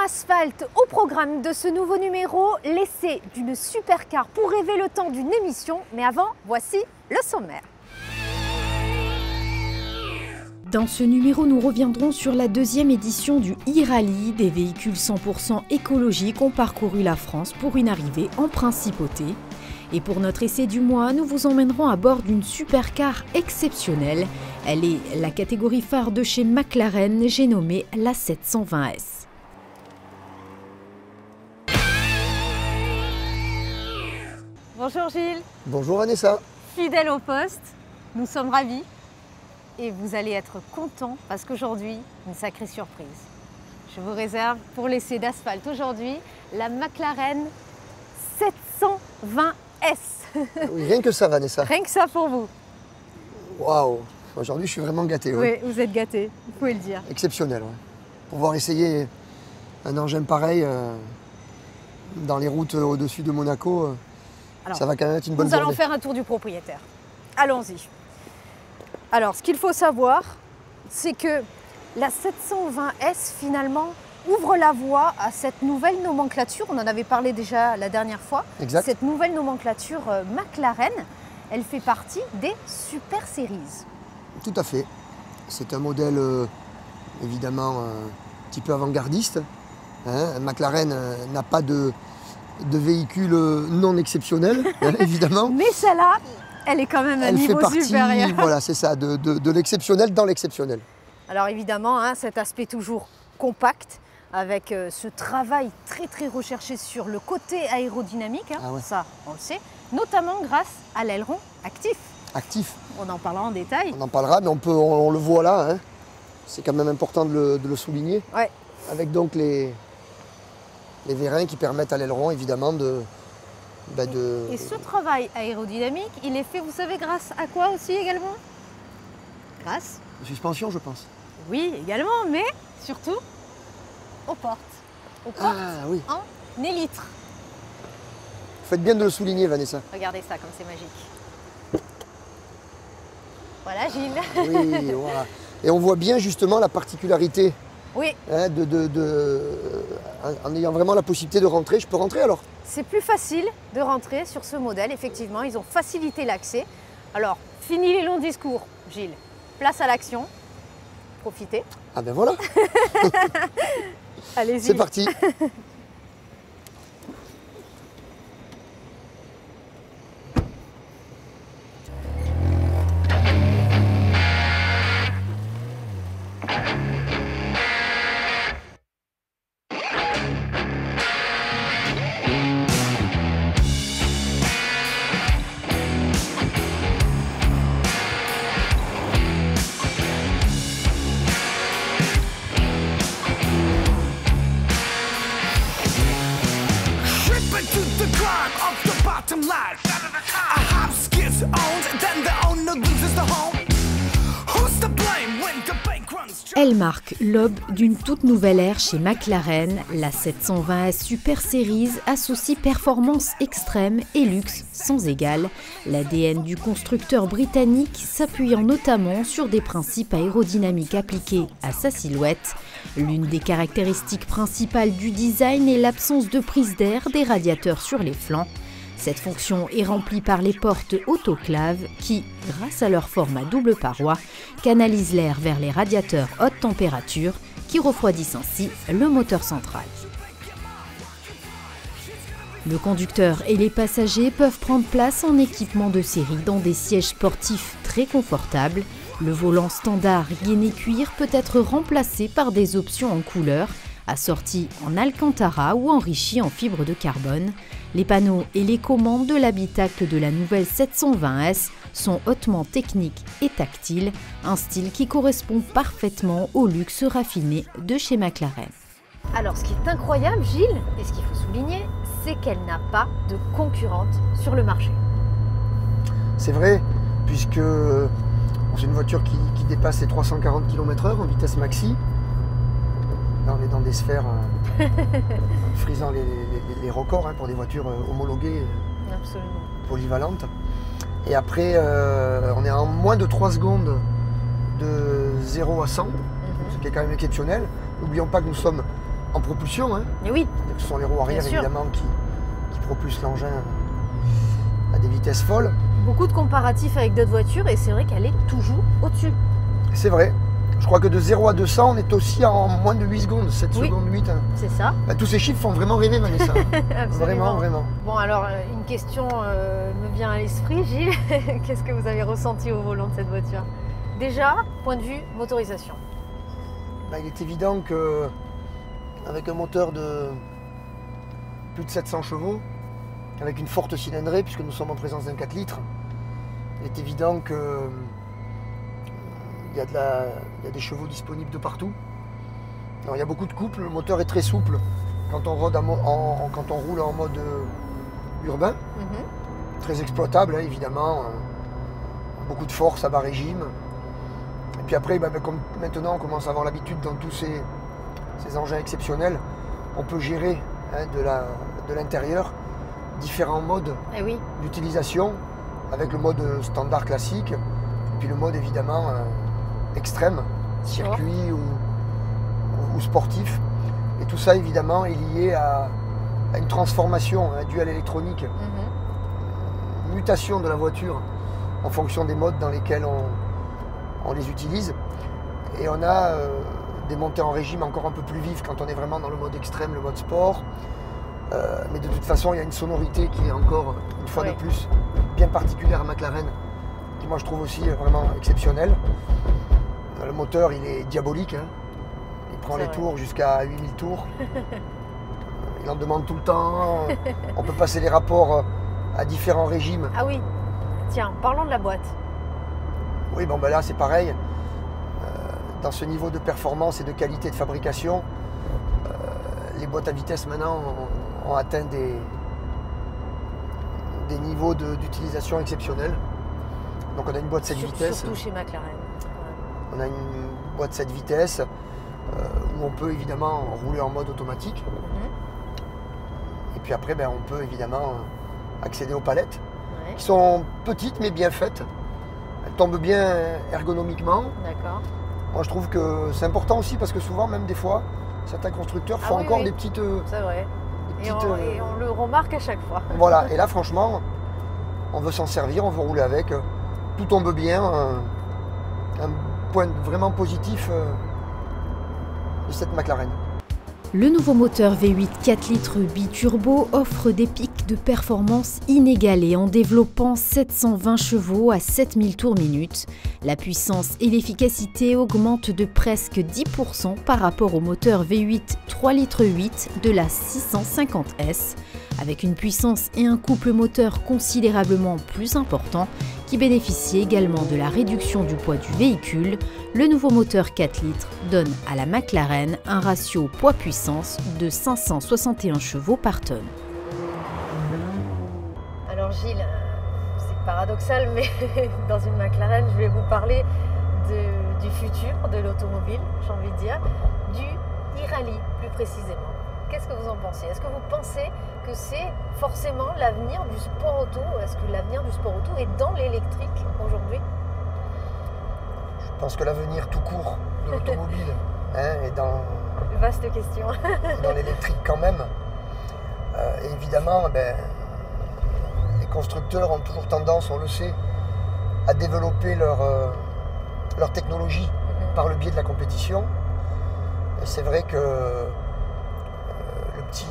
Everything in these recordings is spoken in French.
Asphalte au programme de ce nouveau numéro, l'essai d'une supercar pour rêver le temps d'une émission. Mais avant, voici le sommaire. Dans ce numéro, nous reviendrons sur la deuxième édition du e-rallye. Des véhicules 100% écologiques ont parcouru la France pour une arrivée en principauté. Et pour notre essai du mois, nous vous emmènerons à bord d'une supercar exceptionnelle. Elle est la catégorie phare de chez McLaren, j'ai nommé la 720S. Bonjour Gilles. Bonjour Vanessa. Fidèle au poste, nous sommes ravis. Et vous allez être content parce qu'aujourd'hui, une sacrée surprise. Je vous réserve pour l'essai d'asphalte aujourd'hui la McLaren 720S. Oui, rien que ça Vanessa. Rien que ça pour vous. Waouh, aujourd'hui je suis vraiment gâté. Oui, vous êtes gâté, vous pouvez le dire. Exceptionnel. Ouais. Pouvoir essayer un engin pareil dans les routes au-dessus de Monaco, Alors, ça va quand même être une bonne journée. Nous allons faire un tour du propriétaire. Allons-y. Alors, ce qu'il faut savoir, c'est que la 720S, finalement, ouvre la voie à cette nouvelle nomenclature. On en avait parlé déjà la dernière fois. Exact. Cette nouvelle nomenclature McLaren, elle fait partie des Super Series. Tout à fait. C'est un modèle, évidemment, un petit peu avant-gardiste. McLaren n'a pas de véhicule non exceptionnel, évidemment. Mais celle-là, elle est quand même un niveau supérieur. Voilà, c'est ça, de l'exceptionnel dans l'exceptionnel. Alors évidemment, cet aspect toujours compact, avec ce travail très recherché sur le côté aérodynamique, Ah ouais. Ça on le sait, notamment grâce à l'aileron actif. Actif. On en parlera en détail. On en parlera, mais on le voit là. C'est quand même important de le souligner. Ouais. Avec donc les vérins qui permettent à l'aileron, évidemment, Et ce travail aérodynamique, il est fait, vous savez, grâce à quoi aussi également? Grâce suspension, je pense. Oui, également, mais surtout aux portes. Aux portes oui. en élytre. Vous faites bien de le souligner, Vanessa. Regardez ça, comme c'est magique. Voilà, Gilles. Oui, voilà. Et on voit bien justement la particularité. Oui. En ayant vraiment la possibilité de rentrer. Je peux rentrer alors? C'est plus facile de rentrer sur ce modèle, effectivement. Ils ont facilité l'accès. Alors, fini les longs discours, Gilles. Place à l'action. Profitez. Ah ben voilà. Allez-y. C'est parti. Elle marque l'aube d'une toute nouvelle ère chez McLaren. La 720S Super Series associe performance extrême et luxe sans égal. L'ADN du constructeur britannique s'appuyant notamment sur des principes aérodynamiques appliqués à sa silhouette. L'une des caractéristiques principales du design est l'absence de prise d'air des radiateurs sur les flancs. Cette fonction est remplie par les portes autoclaves qui, grâce à leur forme à double paroi, canalisent l'air vers les radiateurs haute température qui refroidissent ainsi le moteur central. Le conducteur et les passagers peuvent prendre place en équipement de série dans des sièges sportifs très confortables. Le volant standard gainé cuir peut être remplacé par des options en couleur, assorties en alcantara ou enrichies en fibre de carbone. Les panneaux et les commandes de l'habitacle de la nouvelle 720S sont hautement techniques et tactiles, un style qui correspond parfaitement au luxe raffiné de chez McLaren. Alors ce qui est incroyable, Gilles, et ce qu'il faut souligner, c'est qu'elle n'a pas de concurrente sur le marché. C'est vrai, puisque c'est une voiture qui dépasse les 340 km/h en vitesse maxi. Là, on est dans des sphères frisant les records pour des voitures homologuées, Absolument. Polyvalentes. Et après, on est en moins de 3 secondes de 0 à 100, ce qui est quand même exceptionnel. N'oublions pas que nous sommes en propulsion. Hein. Et oui. Ce sont les roues arrière évidemment qui propulsent l'engin à des vitesses folles. Beaucoup de comparatifs avec d'autres voitures et c'est vrai qu'elle est toujours au-dessus. C'est vrai. Je crois que de 0 à 200, on est aussi en moins de 8 secondes, 7 secondes 8. Hein. C'est ça. Bah, tous ces chiffres font vraiment rêver, Vanessa. Vraiment, vraiment. Bon, alors, une question me vient à l'esprit, Gilles. Qu'est-ce que vous avez ressenti au volant de cette voiture? Déjà, point de vue motorisation. Bah, il est évident qu'avec un moteur de plus de 700 chevaux, avec une forte cylindrée, puisque nous sommes en présence d'un 4 litres, il est évident que il y a des chevaux disponibles de partout. Alors, il y a beaucoup de couples, le moteur est très souple quand on roule en mode urbain. Très exploitable, hein, évidemment. Beaucoup de force à bas régime. Et puis après, comme maintenant on commence à avoir l'habitude dans tous ces engins exceptionnels, on peut gérer hein, de l'intérieur différents modes d'utilisation, avec le mode standard classique, et puis le mode évidemment extrême, circuit ou sportif. Et tout ça évidemment est lié à une transformation due à l'électronique, une mutation de la voiture en fonction des modes dans lesquels on les utilise. Et on a des montées en régime encore un peu plus vives quand on est vraiment dans le mode extrême, le mode sport. Mais de toute façon, il y a une sonorité qui est encore, une fois de plus, bien particulière à McLaren, qui moi je trouve aussi vraiment exceptionnelle. Le moteur, il est diabolique. Hein. Il prend les tours jusqu'à 8000 tours. Il en demande tout le temps. On peut passer les rapports à différents régimes. Ah oui, tiens, parlons de la boîte. Oui, bon ben là c'est pareil. Dans ce niveau de performance et de qualité de fabrication, les boîtes à vitesse maintenant ont atteint des niveaux d'utilisation exceptionnels. Donc on a une boîte 7 vitesses. Surtout chez McLaren. On a une boîte 7 vitesses où on peut évidemment rouler en mode automatique. Et puis après, on peut évidemment accéder aux palettes qui sont petites mais bien faites. Elles tombent bien ergonomiquement. D'accord. Moi je trouve que c'est important aussi parce que souvent, même des fois, certains constructeurs font encore des petites... C'est vrai. Et on le remarque à chaque fois. Voilà, et là franchement, on veut s'en servir, on veut rouler avec. Tout tombe bien. Un point vraiment positif de cette McLaren. Le nouveau moteur V8 4 litres biturbo offre des pics de performance inégalés en développant 720 chevaux à 7000 tours minute. La puissance et l'efficacité augmentent de presque 10% par rapport au moteur V8 3 litres 8 de la 650S, avec une puissance et un couple moteur considérablement plus importants qui bénéficie également de la réduction du poids du véhicule. Le nouveau moteur 4 litres donne à la McLaren un ratio poids-puissance de 561 chevaux par tonne. Alors Gilles, c'est paradoxal, mais dans une McLaren, je vais vous parler du futur de l'automobile, j'ai envie de dire, du e-rally plus précisément. Qu'est-ce que vous en pensez? Est-ce que vous pensez que c'est forcément l'avenir du sport auto? Est-ce que l'avenir du sport auto est dans l'électrique aujourd'hui? Je pense que l'avenir tout court de l'automobile est dans... Vaste question. Dans l'électrique quand même. Et évidemment, les constructeurs ont toujours tendance, on le sait, à développer leur technologie par le biais de la compétition. Et c'est vrai que le petit...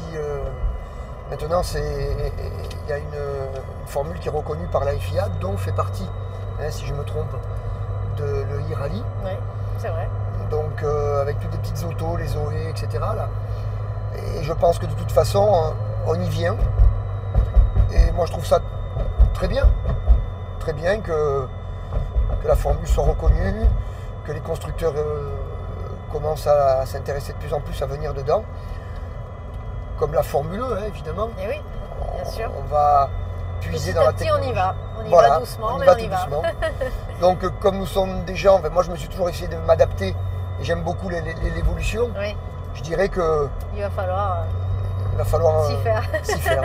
maintenant, il y a une formule qui est reconnue par la FIA, dont fait partie, si je me trompe, de le e-rally. Oui, c'est vrai. Donc avec toutes les petites autos, les OE, etc. Là. Et je pense que de toute façon, on y vient. Et moi je trouve ça très bien. Très bien que la formule soit reconnue, que les constructeurs commencent à s'intéresser de plus en plus à venir dedans. Comme la Formule 1, évidemment. Et oui, bien sûr. On va puiser dans la technologie. On y va. On y va doucement, mais on y va. Doucement. Donc comme nous sommes des gens, moi je me suis toujours essayé de m'adapter et j'aime beaucoup l'évolution. Oui. Je dirais que il va falloir s'y faire.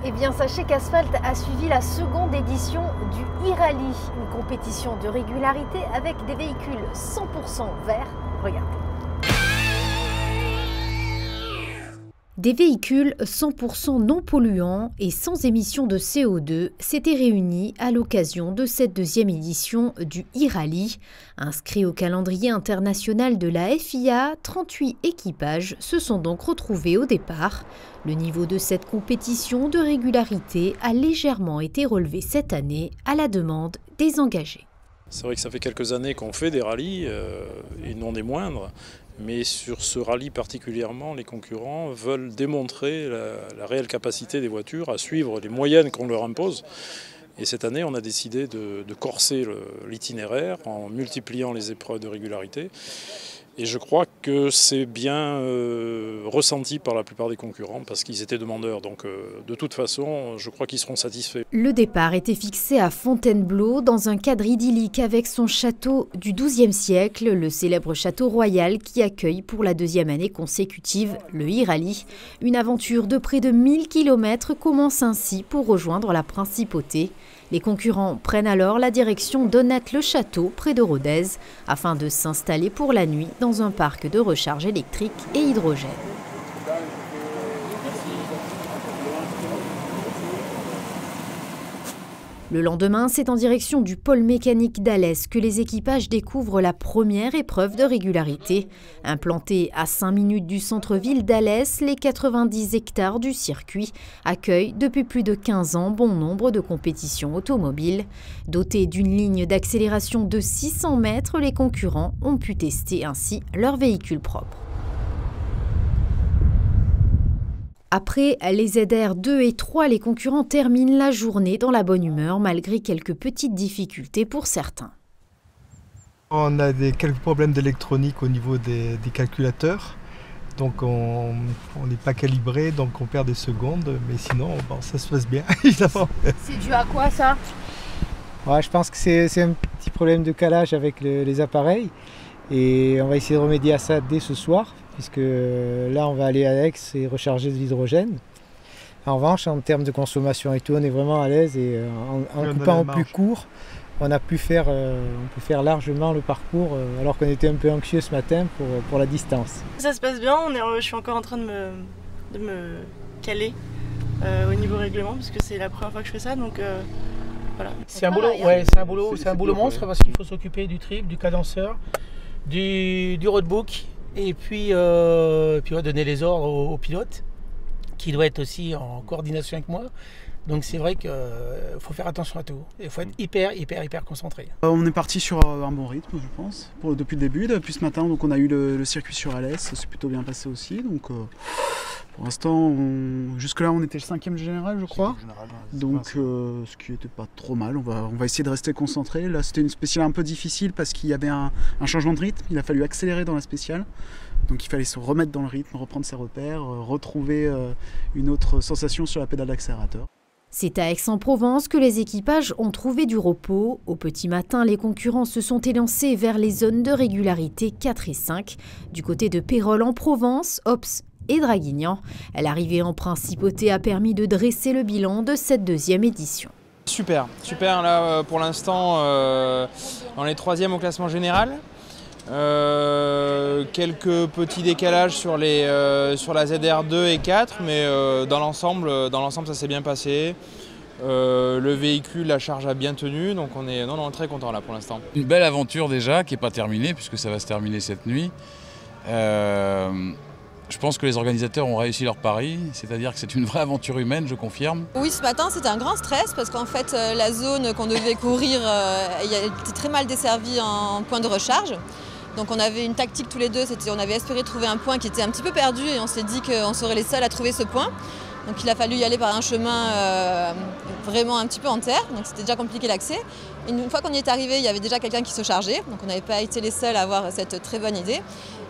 Eh bien, sachez qu'Asphalt a suivi la seconde édition du e-rally, une compétition de régularité avec des véhicules 100% verts. Regardez. Des véhicules 100% non polluants et sans émission de CO2 s'étaient réunis à l'occasion de cette deuxième édition du e-rallye. Inscrits au calendrier international de la FIA, 38 équipages se sont donc retrouvés au départ. Le niveau de cette compétition de régularité a légèrement été relevé cette année à la demande des engagés. C'est vrai que ça fait quelques années qu'on fait des rallyes, et non des moindres. Mais sur ce rallye particulièrement, les concurrents veulent démontrer la réelle capacité des voitures à suivre les moyennes qu'on leur impose. Et cette année, on a décidé de corser l'itinéraire en multipliant les épreuves de régularité. Et je crois que c'est bien ressenti par la plupart des concurrents parce qu'ils étaient demandeurs. Donc de toute façon, je crois qu'ils seront satisfaits. Le départ était fixé à Fontainebleau dans un cadre idyllique avec son château du XIIe siècle, le célèbre château royal qui accueille pour la deuxième année consécutive le e-rallye. Une aventure de près de 1000 km commence ainsi pour rejoindre la principauté. Les concurrents prennent alors la direction d'Honnête-le-Château, près de Rodez, afin de s'installer pour la nuit dans un parc de recharge électrique et hydrogène. Le lendemain, c'est en direction du pôle mécanique d'Alès que les équipages découvrent la première épreuve de régularité. Implantés à 5 minutes du centre-ville d'Alès, les 90 hectares du circuit accueillent depuis plus de 15 ans bon nombre de compétitions automobiles. Dotés d'une ligne d'accélération de 600 mètres, les concurrents ont pu tester ainsi leur véhicule propre. Après les ZR 2 et 3, les concurrents terminent la journée dans la bonne humeur malgré quelques petites difficultés pour certains. On a quelques problèmes d'électronique au niveau des calculateurs, donc on n'est pas calibré, donc on perd des secondes, mais sinon bon, ça se passe bien évidemment. C'est dû à quoi ça? Ouais, je pense que c'est un petit problème de calage avec les appareils et on va essayer de remédier à ça dès ce soir. Puisque là on va aller à Aix et recharger de l'hydrogène. En revanche, en termes de consommation et tout, on est vraiment à l'aise et en coupant au plus court, on peut faire largement le parcours alors qu'on était un peu anxieux ce matin pour la distance. Ça se passe bien, je suis encore en train de me caler au niveau règlement parce que c'est la première fois que je fais ça, donc voilà. C'est un boulot, ouais, c'est un boulot monstre parce qu'il faut s'occuper du trip, du cadenceur, du roadbook. Et puis donner les ordres au pilote, qui doit être aussi en coordination avec moi. Donc c'est vrai qu'il faut faire attention à tout. Il faut être hyper concentré. On est parti sur un bon rythme, je pense, depuis le début. Depuis ce matin, donc on a eu le circuit sur Alès, ça s'est plutôt bien passé aussi. Donc pour l'instant, jusque-là, on était le 5e général, je crois. Donc ce qui n'était pas trop mal. On va essayer de rester concentré. Là, c'était une spéciale un peu difficile parce qu'il y avait un changement de rythme. Il a fallu accélérer dans la spéciale. Donc il fallait se remettre dans le rythme, reprendre ses repères, retrouver une autre sensation sur la pédale d'accélérateur. C'est à Aix-en-Provence que les équipages ont trouvé du repos. Au petit matin, les concurrents se sont élancés vers les zones de régularité 4 et 5. Du côté de Pérols en Provence, Ops et Draguignan, l'arrivée en principauté a permis de dresser le bilan de cette deuxième édition. Super là pour l'instant, on est 3e au classement général. Quelques petits décalages sur la ZR 2 et 4, mais dans l'ensemble ça s'est bien passé. Le véhicule, la charge a bien tenu, donc on est très content là pour l'instant. Une belle aventure déjà qui n'est pas terminée puisque ça va se terminer cette nuit. Je pense que les organisateurs ont réussi leur pari, c'est-à-dire que c'est une vraie aventure humaine, je confirme. Oui, ce matin c'était un grand stress parce qu'en fait la zone qu'on devait courir était très mal desservie en point de recharge. Donc on avait une tactique tous les deux, on avait espéré trouver un point qui était un petit peu perdu et on s'est dit qu'on serait les seuls à trouver ce point. Donc il a fallu y aller par un chemin vraiment un petit peu en terre, donc c'était déjà compliqué l'accès. Une fois qu'on y est arrivé, il y avait déjà quelqu'un qui se chargeait, donc on n'avait pas été les seuls à avoir cette très bonne idée.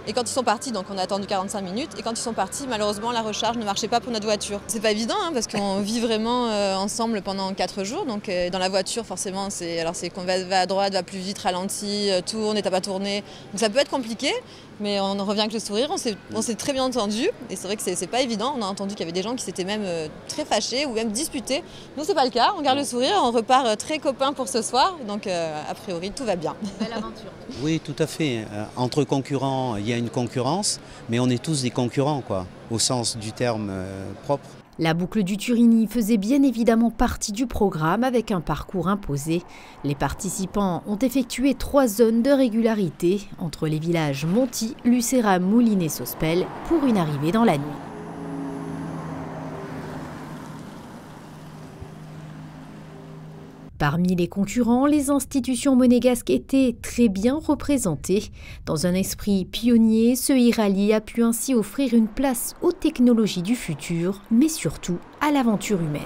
Et quand ils sont partis, donc on a attendu 45 minutes, et quand ils sont partis, malheureusement la recharge ne marchait pas pour notre voiture. C'est pas évident parce qu'on vit vraiment ensemble pendant 4 jours, donc dans la voiture forcément c'est qu'on va à droite, va plus vite, ralentit, tourne et t'as pas tourné. Donc ça peut être compliqué, mais on en revient avec le sourire, on s'est très bien entendu, et c'est vrai que c'est pas évident. On a entendu qu'il y avait des gens qui s'étaient même très fâchés ou même disputés. Nous c'est pas le le cas, on garde le sourire, on repart très copains pour ce soir, donc a priori tout va bien. Belle aventure. Oui, tout à fait. Entre concurrents, il y a une concurrence, mais on est tous des concurrents, quoi, au sens du terme propre. La boucle du Turini faisait bien évidemment partie du programme avec un parcours imposé. Les participants ont effectué 3 zones de régularité entre les villages Monty, Lucéram, Moulines et Sospel pour une arrivée dans la nuit. Parmi les concurrents, les institutions monégasques étaient très bien représentées. Dans un esprit pionnier, ce e-rallye a pu ainsi offrir une place aux technologies du futur, mais surtout à l'aventure humaine.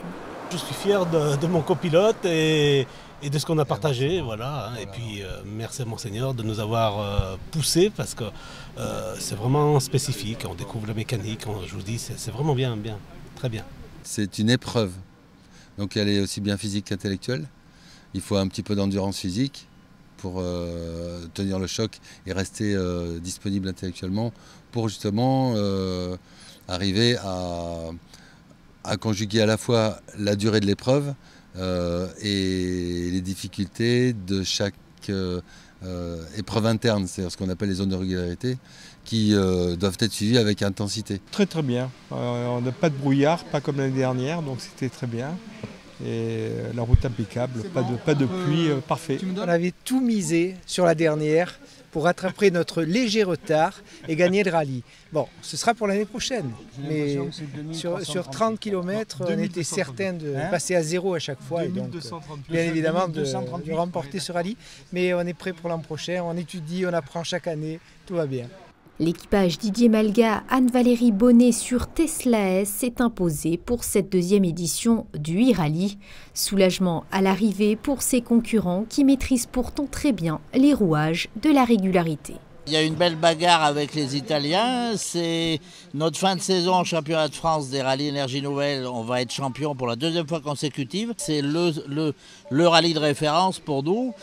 Je suis fier de mon copilote et de ce qu'on a partagé. Voilà. Et puis merci à Monseigneur de nous avoir poussé parce que c'est vraiment spécifique. On découvre la mécanique, je vous dis, c'est vraiment bien, très bien. C'est une épreuve, donc elle est aussi bien physique qu'intellectuelle. Il faut un petit peu d'endurance physique pour tenir le choc et rester disponible intellectuellement pour justement arriver à conjuguer à la fois la durée de l'épreuve et les difficultés de chaque épreuve interne, c'est-à-dire ce qu'on appelle les zones de régularité, qui doivent être suivies avec intensité. Très très bien. On n'a pas de brouillard, pas comme l'année dernière, donc c'était très bien. Et la route impeccable, pas de pluie, parfait. On avait tout misé sur la dernière pour rattraper notre léger retard et gagner le rallye. Bon, ce sera pour l'année prochaine, mais sur 30 km, on était certain de passer à 0 à chaque fois et donc bien évidemment de remporter ce rallye. Mais on est prêt pour l'an prochain, on étudie, on apprend chaque année, tout va bien. L'équipage Didier Malga, Anne-Valérie Bonnet sur Tesla S s'est imposé pour cette 2e édition du e-rallye. Soulagement à l'arrivée pour ses concurrents qui maîtrisent pourtant très bien les rouages de la régularité. Il y a une belle bagarre avec les Italiens, c'est notre fin de saison en championnat de France des rallyes énergie nouvelle, on va être champion pour la 2e fois consécutive. C'est le rallye de référence pour nous,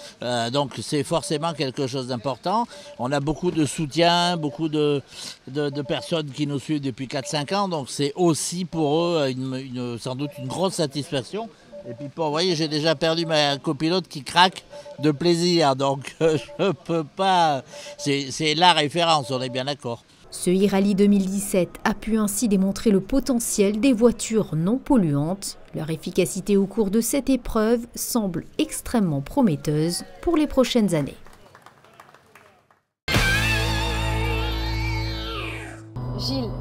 donc c'est forcément quelque chose d'important. On a beaucoup de soutien, beaucoup de personnes qui nous suivent depuis 4-5 ans, donc c'est aussi pour eux sans doute une grosse satisfaction. Et puis, vous voyez, j'ai déjà perdu ma copilote qui craque de plaisir, donc je peux pas... C'est la référence, on est bien d'accord. Ce e-rallye 2017 a pu ainsi démontrer le potentiel des voitures non polluantes. Leur efficacité au cours de cette épreuve semble extrêmement prometteuse pour les prochaines années. Gilles,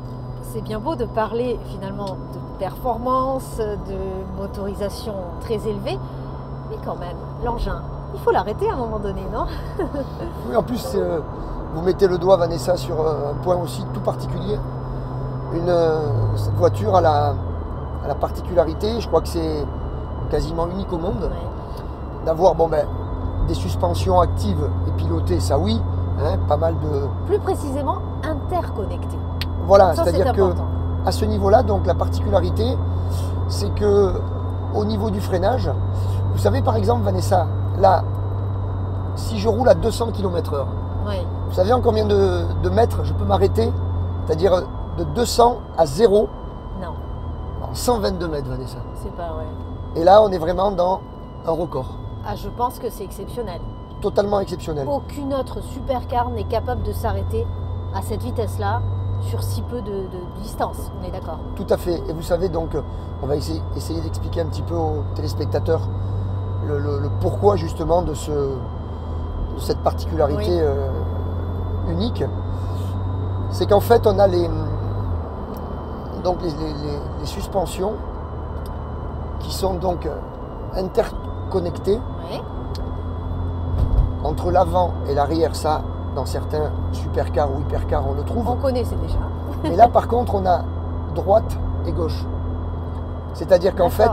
c'est bien beau de parler finalement de performance, de motorisation très élevée, mais quand même, l'engin, il faut l'arrêter à un moment donné, non? Oui, en plus, vous mettez le doigt, Vanessa, sur un point aussi tout particulier. Cette voiture a la particularité, je crois que c'est quasiment unique au monde, d'avoir des suspensions actives et pilotées, ça oui, hein, pas mal de... Plus précisément, interconnectées. Voilà, c'est-à-dire qu'à ce niveau-là, donc la particularité, c'est que au niveau du freinage, vous savez par exemple, Vanessa, là, si je roule à 200 km/h, vous savez en combien de mètres je peux m'arrêter? C'est-à-dire de 200 à 0? Non. En 122 mètres, Vanessa. C'est pas vrai. Et là, on est vraiment dans un record. Ah, je pense que c'est exceptionnel. Totalement exceptionnel. Aucune autre supercar n'est capable de s'arrêter à cette vitesse-là sur si peu de distance, on est d'accord? Tout à fait. Et vous savez, donc, on va essayer d'expliquer un petit peu aux téléspectateurs le pourquoi justement de cette particularité unique. C'est qu'en fait, on a les suspensions qui sont donc interconnectées entre l'avant et l'arrière. Ça, dans certains supercars ou hypercars, on le trouve. On connaît, c'est déjà. Mais là, par contre, on a droite et gauche. C'est-à-dire qu'en fait,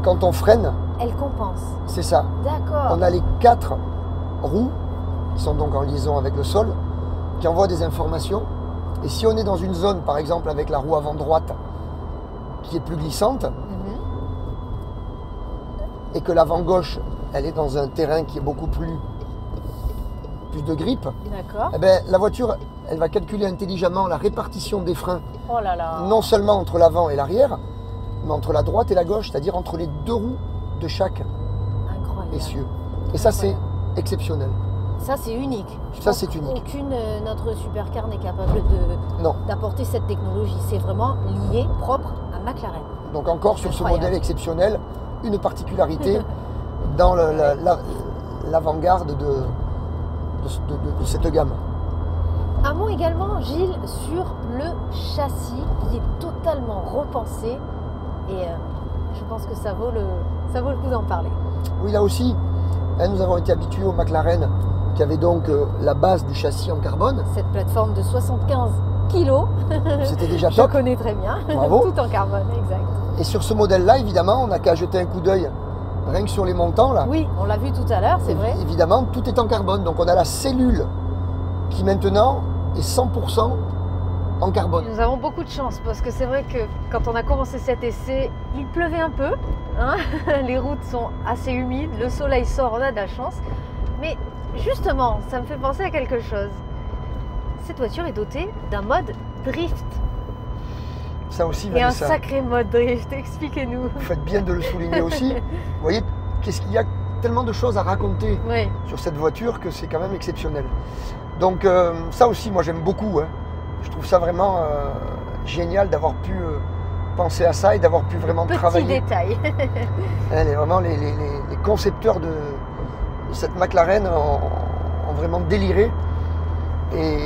quand on freine... Elle compense. C'est ça. D'accord. On a les 4 roues, qui sont donc en liaison avec le sol, qui envoient des informations. Et si on est dans une zone, par exemple, avec la roue avant droite, qui est plus glissante, et que l'avant gauche, elle est dans un terrain qui est beaucoup plus de grippe, eh ben, la voiture, elle va calculer intelligemment la répartition des freins, non seulement entre l'avant et l'arrière, mais entre la droite et la gauche, c'est-à-dire entre les deux roues de chaque essieu. Et ça, c'est exceptionnel. Ça, c'est unique. Ça, c'est unique. Aucune autre supercar n'est capable d'apporter cette technologie. C'est vraiment lié, propre à McLaren. Donc encore sur ce modèle exceptionnel, une particularité dans l'avant-garde de cette gamme. Un mot également, Gilles, sur le châssis qui est totalement repensé. Et je pense que ça vaut le coup d'en parler. Oui, là aussi, nous avons été habitués au McLaren qui avait donc la base du châssis en carbone. Cette plateforme de 75 kg. C'était déjà top. Je connais très bien. Bravo. Tout en carbone, exact. Et sur ce modèle-là, évidemment, on n'a qu'à jeter un coup d'œil rien que sur les montants. Là. Oui, on l'a vu tout à l'heure, c'est vrai. Évidemment, tout est en carbone. Donc on a la cellule qui maintenant est 100% en carbone. Nous avons beaucoup de chance parce que c'est vrai que quand on a commencé cet essai, il pleuvait un peu. Hein. Les routes sont assez humides, le soleil sort, on a de la chance. Mais justement, ça me fait penser à quelque chose. Cette voiture est dotée d'un mode drift. Ça aussi, et un sacré mode drift, expliquez-nous. Vous faites bien de le souligner aussi. Vous voyez, qu'est-ce qu'il y a tellement de choses à raconter sur cette voiture que c'est quand même exceptionnel. Donc ça aussi, moi j'aime beaucoup. Hein. Je trouve ça vraiment génial d'avoir pu penser à ça et d'avoir pu vraiment travailler. Petit détail. Vraiment, les concepteurs de cette McLaren ont vraiment déliré. Et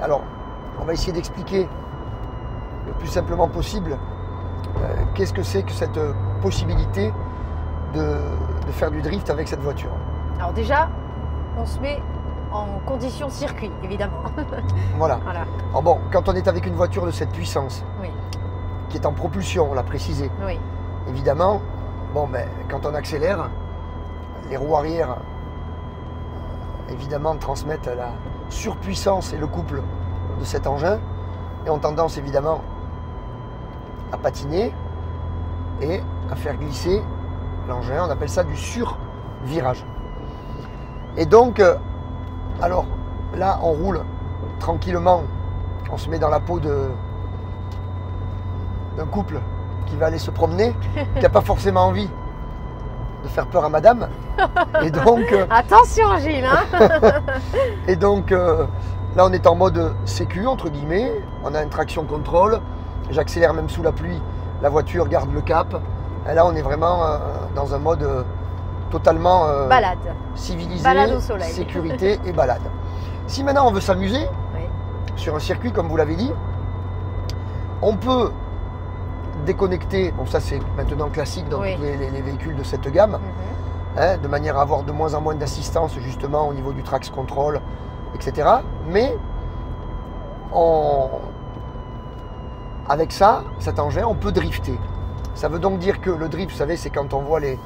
alors, on va essayer d'expliquer le plus simplement possible qu'est-ce que c'est que cette possibilité de faire du drift avec cette voiture. Alors déjà, on se met en condition circuit, évidemment. Voilà. Alors bon, quand on est avec une voiture de cette puissance, qui est en propulsion, on l'a précisé, évidemment, bon, quand on accélère, les roues arrière, évidemment, transmettent la surpuissance et le couple de cet engin et ont tendance, évidemment, à patiner et à faire glisser l'engin. On appelle ça du survirage. Et donc, alors là, on roule tranquillement, on se met dans la peau d'un couple qui va aller se promener, qui n'a pas forcément envie de faire peur à madame. Et donc, attention Gilles hein. Et donc, là on est en mode sécu, entre guillemets, on a une traction contrôle, j'accélère même sous la pluie, la voiture garde le cap. Et là on est vraiment dans un mode totalement balade. Civilisé, balade au soleil. Sécurité et balade. Si maintenant on veut s'amuser, sur un circuit comme vous l'avez dit, on peut déconnecter, bon ça c'est maintenant classique dans tous les véhicules de cette gamme, de manière à avoir de moins en moins d'assistance justement au niveau du traction control, etc. Mais avec ça, cet engin, on peut drifter. Ça veut donc dire que le drift, vous savez, c'est quand on voit les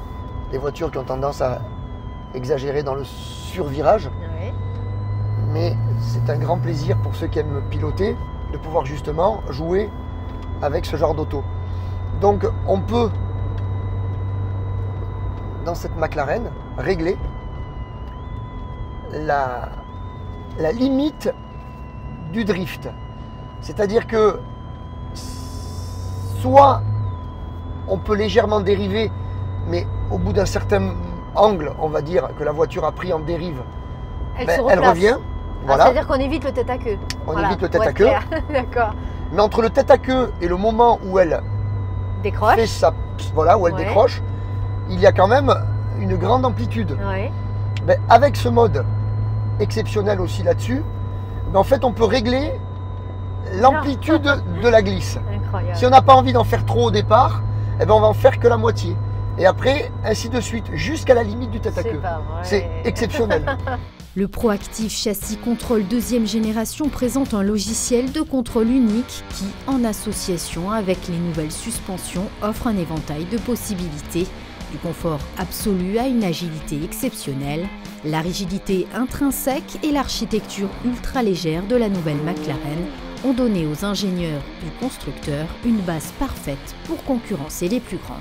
voitures qui ont tendance à exagérer dans le survirage. Mais c'est un grand plaisir pour ceux qui aiment piloter de pouvoir justement jouer avec ce genre d'auto. Donc on peut, dans cette McLaren, régler la limite du drift. C'est-à-dire que soit on peut légèrement dériver, mais au bout d'un certain angle, on va dire que la voiture a pris en dérive, elle revient. Voilà. C'est-à-dire qu'on évite le tête à queue. On évite le tête à queue. D'accord. Mais entre le tête à queue et le moment où elle décroche, fait sa, voilà, où elle décroche, il y a quand même une grande amplitude. Avec ce mode exceptionnel aussi là-dessus, en fait on peut régler l'amplitude de la glisse. Incroyable. Si on n'a pas envie d'en faire trop au départ, on va en faire que la moitié. Et après, ainsi de suite, jusqu'à la limite du tête à queue. C'est exceptionnel. Le Proactive Châssis Control 2e génération présente un logiciel de contrôle unique qui, en association avec les nouvelles suspensions, offre un éventail de possibilités, du confort absolu à une agilité exceptionnelle, la rigidité intrinsèque et l'architecture ultra légère de la nouvelle McLaren ont donné aux ingénieurs du constructeur une base parfaite pour concurrencer les plus grandes.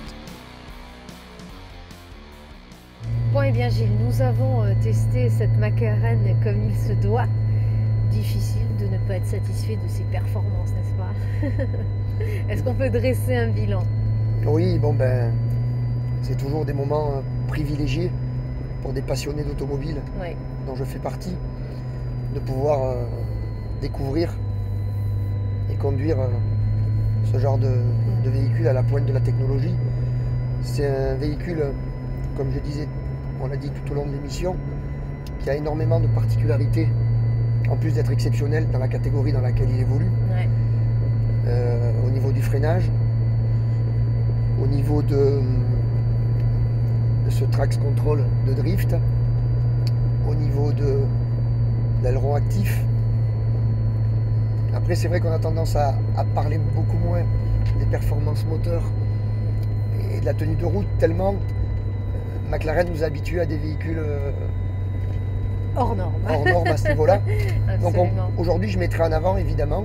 Bon, eh bien Gilles, nous avons testé cette McLaren comme il se doit. Difficile de ne pas être satisfait de ses performances, n'est-ce pas? Est-ce qu'on peut dresser un bilan? Oui, bon ben, c'est toujours des moments privilégiés pour des passionnés d'automobile, Oui. dont je fais partie, de pouvoir découvrir et conduire ce genre de véhicule à la pointe de la technologie. C'est un véhicule, comme je disais, on l'a dit tout au long de l'émission, qui a énormément de particularités, en plus d'être exceptionnel dans la catégorie dans laquelle il évolue. Ouais. Au niveau du freinage, au niveau de ce traction control de drift, au niveau de l'aileron actif. Après, c'est vrai qu'on a tendance à parler beaucoup moins des performances moteurs et de la tenue de route, tellement McLaren nous a habitués à des véhicules hors normes. hors normes à ce niveau-là. Donc Absolument. aujourd'hui, je mettrai en avant, évidemment,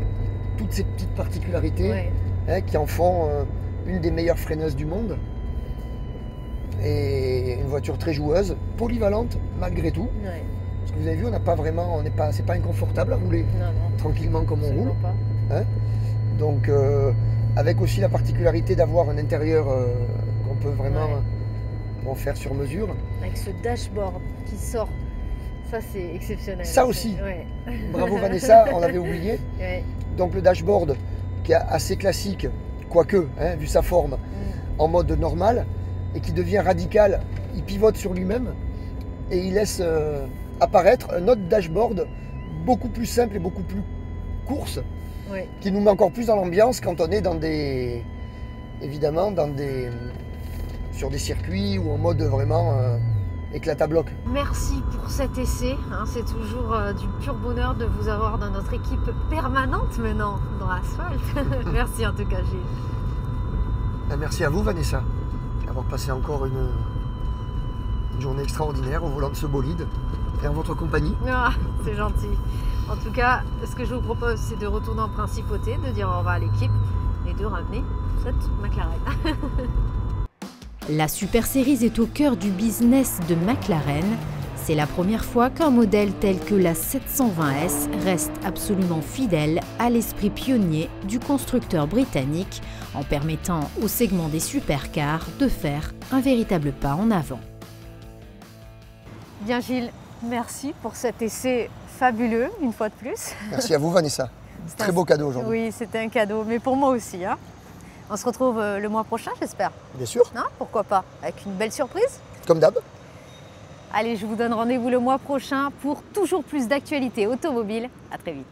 toutes ces petites particularités Ouais. qui en font une des meilleures freineuses du monde. Et une voiture très joueuse, polyvalente malgré tout. Ouais. Parce que vous avez vu, on n'a pas vraiment, c'est pas inconfortable à rouler tranquillement comme on roule. Hein. Donc avec aussi la particularité d'avoir un intérieur qu'on peut vraiment faire sur mesure. Avec ce dashboard qui sort, ça c'est exceptionnel. Ça aussi. Ouais. Bravo Vanessa, on l'avait oublié. Ouais. Donc le dashboard qui est assez classique, quoique, vu sa forme, en mode normal, et qui devient radical, il pivote sur lui-même et il laisse apparaître un autre dashboard beaucoup plus simple et beaucoup plus course, qui nous met encore plus dans l'ambiance quand on est dans des, évidemment, sur des circuits ou en mode vraiment éclate à bloc. Merci pour cet essai, c'est toujours du pur bonheur de vous avoir dans notre équipe permanente maintenant dans Asphalt. Merci en tout cas Gilles. Merci à vous Vanessa, d'avoir passé encore une journée extraordinaire au volant de ce bolide et en votre compagnie. Ah, c'est gentil. En tout cas, ce que je vous propose, c'est de retourner en principauté, de dire au revoir à l'équipe et de ramener cette McLaren. La Super Series est au cœur du business de McLaren. C'est la première fois qu'un modèle tel que la 720S reste absolument fidèle à l'esprit pionnier du constructeur britannique en permettant au segment des supercars de faire un véritable pas en avant. Bien Gilles, merci pour cet essai fabuleux, une fois de plus. Merci à vous Vanessa. Très beau cadeau aujourd'hui. Oui, c'était un cadeau, mais pour moi aussi. On se retrouve le mois prochain, j'espère. Bien sûr. Pourquoi pas, avec une belle surprise. Comme d'hab. Allez, je vous donne rendez-vous le mois prochain pour toujours plus d'actualités automobiles. À très vite.